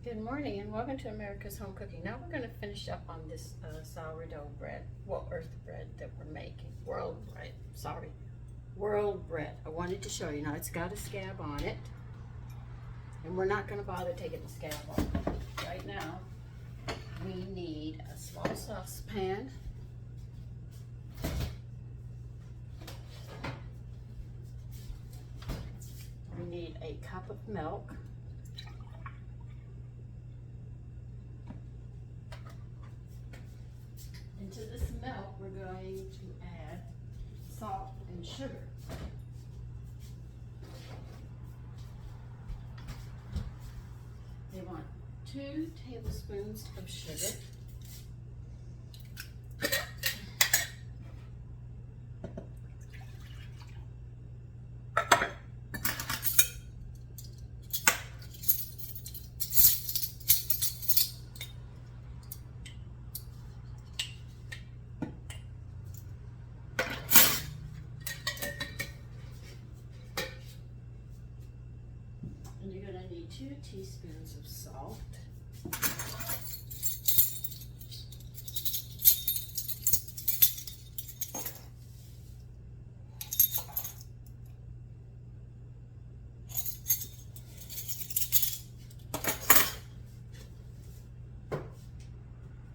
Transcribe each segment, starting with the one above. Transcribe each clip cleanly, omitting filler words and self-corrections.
Good morning and welcome to America's Home Cooking. Now we're going to finish up on this sourdough bread, well, earth bread that we're making. World bread. I wanted to show you. Now it's got a scab on it, and we're not going to bother taking the scab off. Right now, we need a small saucepan. We need a cup of milk. Into this milk, we're going to add salt and sugar. They want 2 tablespoons of sugar. And you're going to need 2 teaspoons of salt.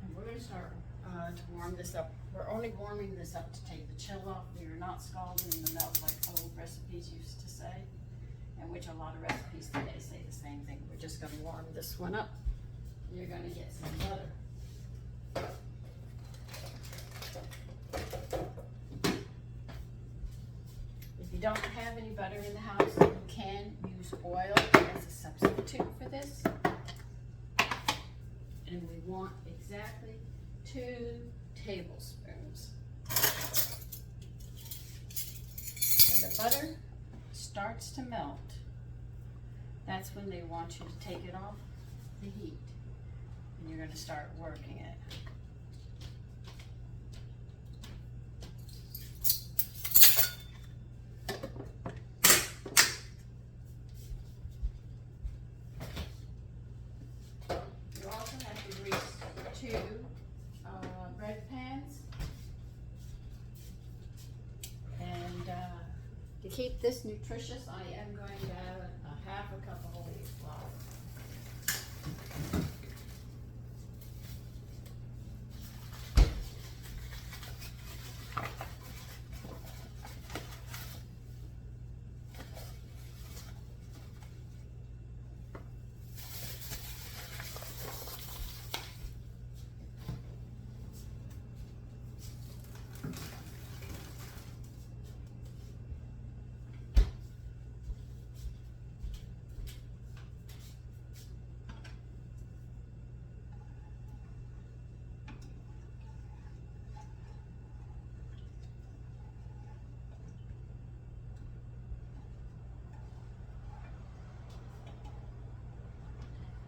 And we're going to start to warm this up. We're only warming this up to take the chill off. We are not scalding the milk like old recipes used to say, and which a lot of recipes today say the same thing. We're just going to warm this one up. You're going to get some butter. If you don't have any butter in the house, you can use oil as a substitute for this. And we want exactly 2 tablespoons. When the butter starts to melt, that's when they want you to take it off the heat, and you're going to start working it. You also have to grease 2 bread pans, and to keep this nutritious, I am going to add a half a cup of whole wheat flour.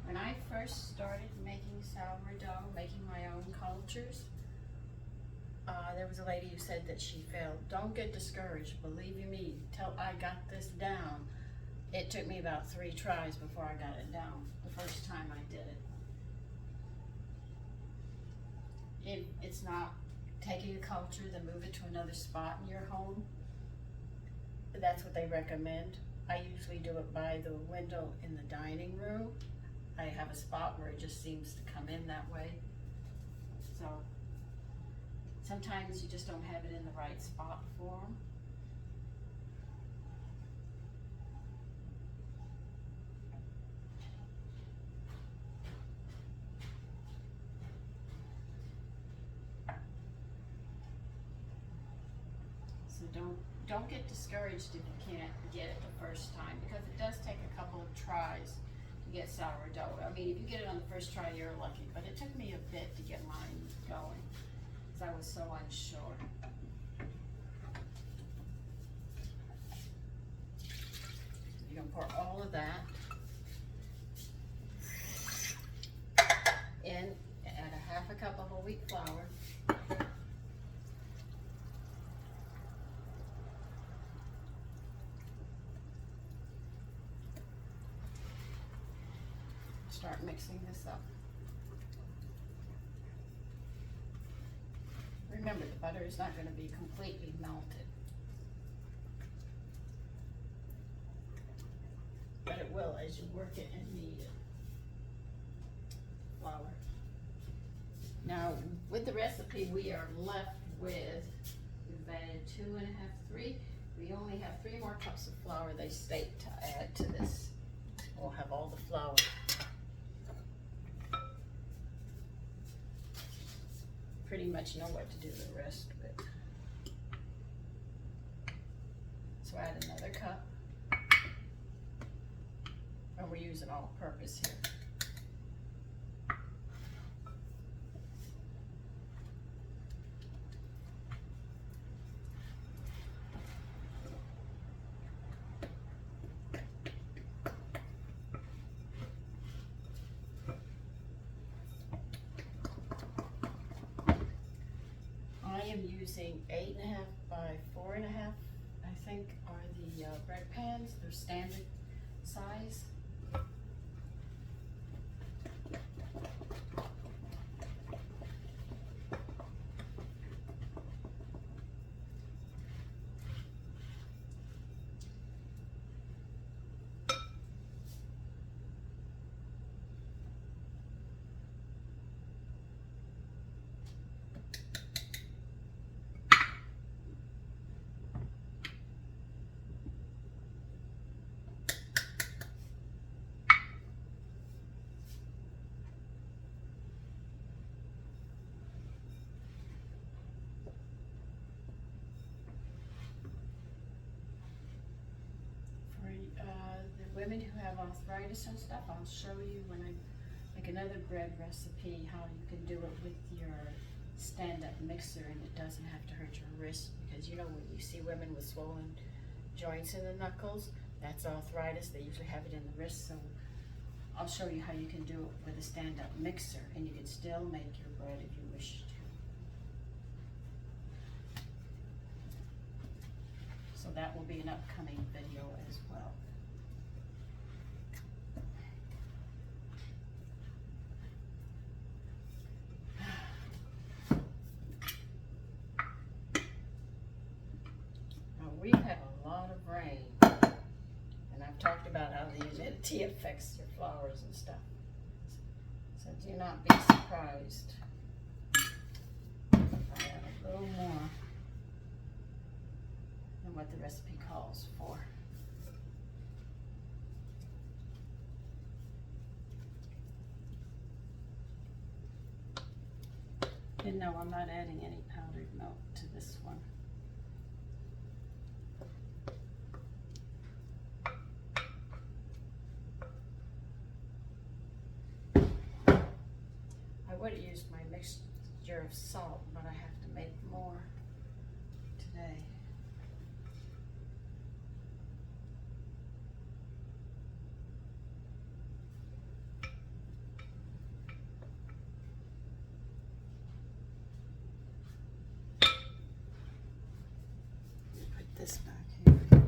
When I first started making sourdough, making my own cultures, there was a lady who said that she failed. Don't get discouraged. Believe you me, till I got this down, it took me about 3 tries before I got it down the first time I did it. It's not taking a culture, then move it to another spot in your home. That's what they recommend. I usually do it by the window in the dining room. I have a spot where it just seems to come in that way. So sometimes you just don't have it in the right spot for them. So don't get discouraged if you can't get it the first time, because it does take a couple of tries to get sourdough. I mean, if you get it on the first try, you're lucky, but it took me a bit to get mine going because I was so unsure. You're gonna pour all of that in, add a half a cup of whole wheat flour. start mixing this up. Remember, the butter is not going to be completely melted, but it will as you work it and knead it. Flour. Now, with the recipe, we are left with, we've added 2.5, 3. We only have 3 more cups of flour they state to add to this. We'll have all the flour. Pretty much know what to do the rest with. So add another cup. And we're using all-purpose here. I am using 8.5 by 4.5, I think, are the bread pans. They're standard size. The women who have arthritis and stuff, I'll show you when I make another bread recipe how you can do it with your stand-up mixer and it doesn't have to hurt your wrist, because you know when you see women with swollen joints in the knuckles, that's arthritis. They usually have it in the wrist, so I'll show you how you can do it with a stand-up mixer and you can still make your bread if you wish to. So that will be an upcoming video as well. Now we've had a lot of rain, and I've talked about how the humidity affects your flours and stuff. So do not be surprised if I add a little more than what the recipe calls for. And no, I'm not adding any powdered milk to this one. I would have used my mixture of salt, but I have to make more today. Put this back here.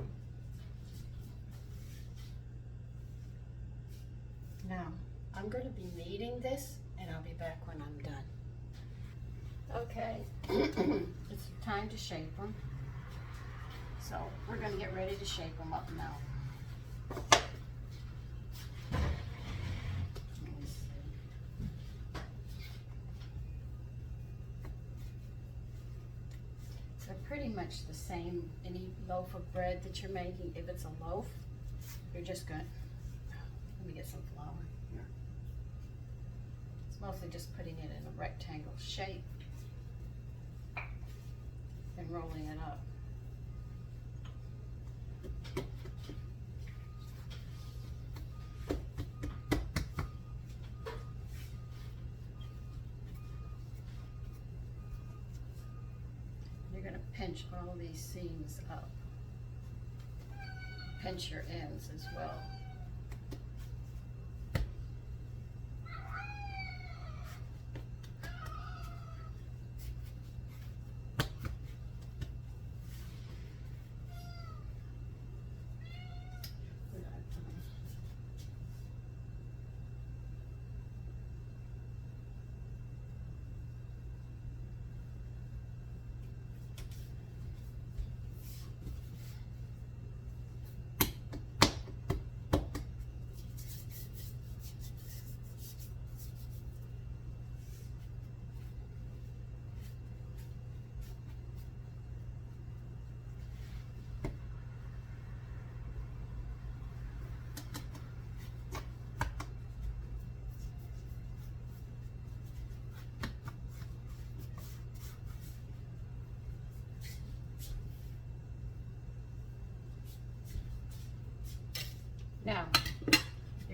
Now, I'm going to be kneading this, and I'll be back when I'm done. Okay, it's time to shape them. So we're going to get ready to shape them up now. Let me see. They're pretty much the same. Any loaf of bread that you're making, if it's a loaf, you're just going to, let me get some flour here. It's mostly just putting it in a rectangle shape and rolling it up. You're going to pinch all these seams up. Pinch your ends as well.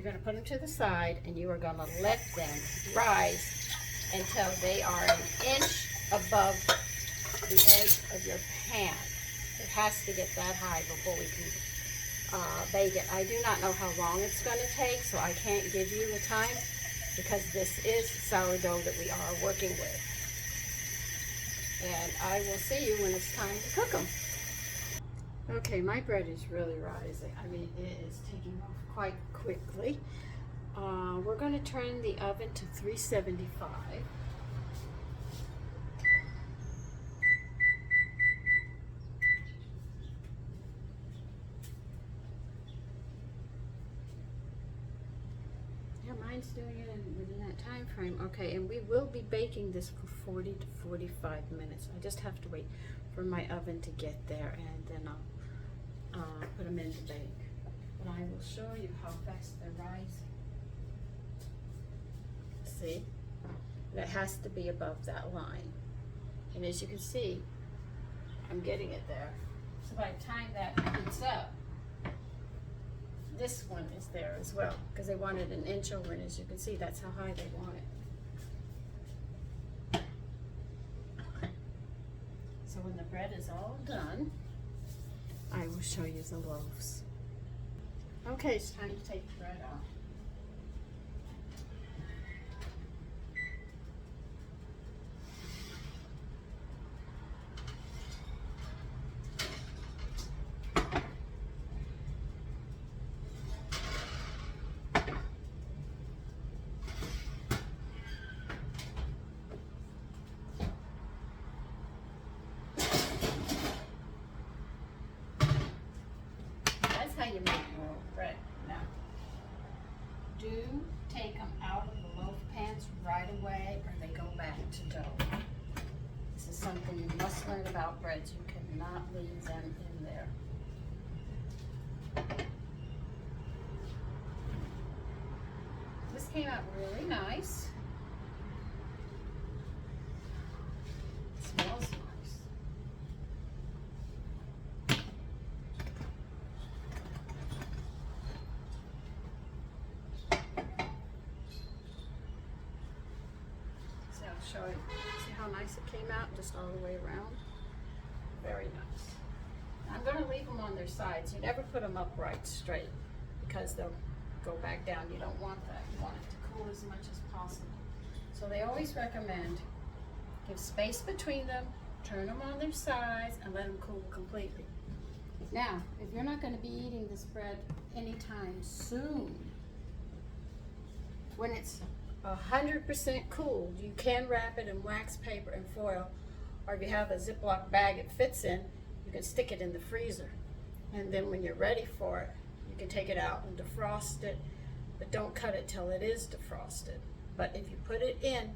going to put them to the side, and you are going to let them rise until they are an inch above the edge of your pan. It has to get that high before we can bake it. I do not know how long it's going to take, so I can't give you a time because this is sourdough that we are working with. And I will see you when it's time to cook them. Okay, my bread is really rising. I mean, it is taking off quite quickly. We're going to turn the oven to 375. Yeah, mine's doing it within that time frame. Okay, and we will be baking this for 40 to 45 minutes. I just have to wait for my oven to get there, and then I'll put them in to bake. But I will show you how fast they're rising. See? It has to be above that line. And as you can see, I'm getting it there. So by the time that heats up, this one is there as well, because they wanted an inch over, and as you can see, that's how high they want it. So when the bread is all done, I will show you the loaves. Okay, it's time to take the bread out. How you make your bread. Now, do take them out of the loaf pans right away, or they go back to dough. This is something you must learn about breads. You cannot leave them in there. This came out really nice. It smells nice. Show you. See how nice it came out, just all the way around? Very nice. I'm going to leave them on their sides. You never put them upright straight because they'll go back down. You don't want that. You want it to cool as much as possible. So they always recommend give space between them, turn them on their sides, and let them cool completely. Now, if you're not going to be eating this bread anytime soon, when it's 100% cooled, you can wrap it in wax paper and foil, or if you have a Ziploc bag it fits in, you can stick it in the freezer. And then when you're ready for it, you can take it out and defrost it, but don't cut it till it is defrosted. But if you put it in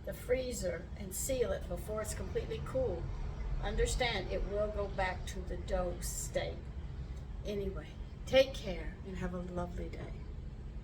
the freezer and seal it before it's completely cool, understand it will go back to the dough state. Anyway, take care and have a lovely day.